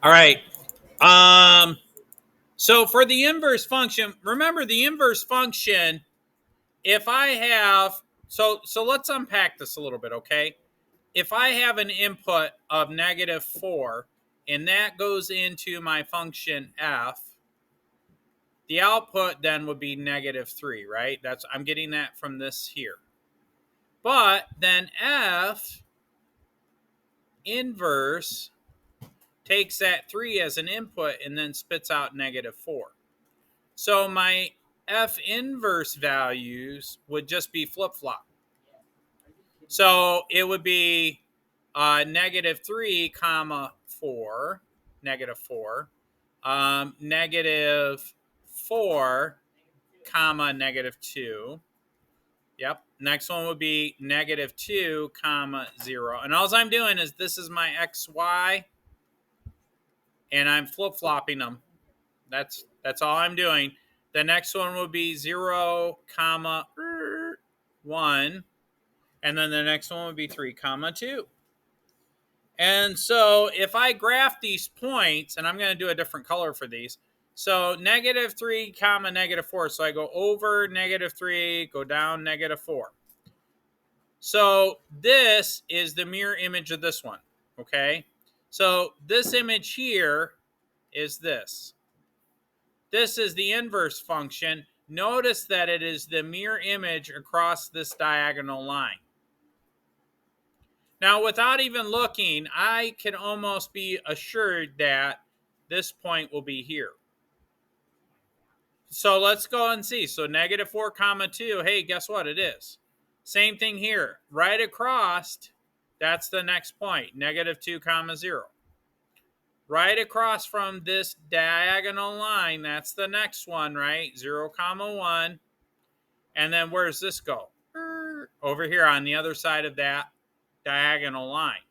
All right. So for the inverse function, remember the inverse function, if I have, so let's unpack this a little bit, okay? If I have an input of -4 and that goes into my function f, the output then would be -3, right? I'm getting that from this here. But then f inverse takes that 3 as an input and then spits out -4. So my f inverse values would just be flip-flop. So it would be -3 comma 4, -4, -4 comma -2. Yep. Next one would be -2 comma 0. And all I'm doing is this is my xy and I'm flip-flopping them. That's all I'm doing. The next one would be 0 comma 1, and then the next one would be 3 comma 2. And so if I graph these points, and I'm going to do a different color for these, so -3 comma -4, so I go over -3, go down -4. So this is the mirror image of this one, okay? So this image here is this. This is the inverse function. Notice that it is the mirror image across this diagonal line. Now, without even looking, I can almost be assured that this point will be here. So let's go and see. So -4 comma 2, hey, guess what? It is. Same thing here. Right across, that's the next point, -2 comma 0. Right across from this diagonal line, that's the next one, right? 0 comma 1. And then where does this go? Over here on the other side of that diagonal line.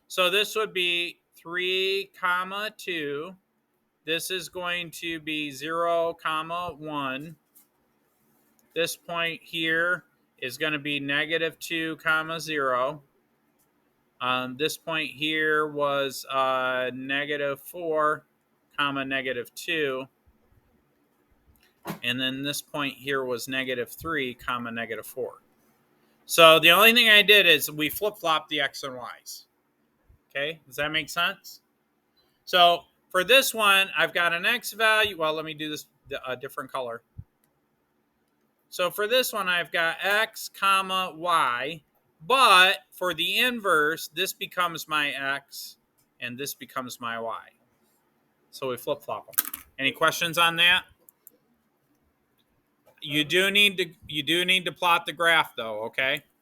So this would be 3 comma 2. This is going to be 0 comma 1. This point here is going to be -2 comma 0. This point here was -4 comma -2. And then this point here was -3 comma -4. So the only thing I did is we flip-flopped the x and y's. Okay, does that make sense? So for this one, I've got an x value. Well, let me do this a different color. So for this one, I've got x comma y. But for the inverse, this becomes my x and this becomes my y. So we flip-flop them. Any questions on that? You do need to plot the graph though, okay?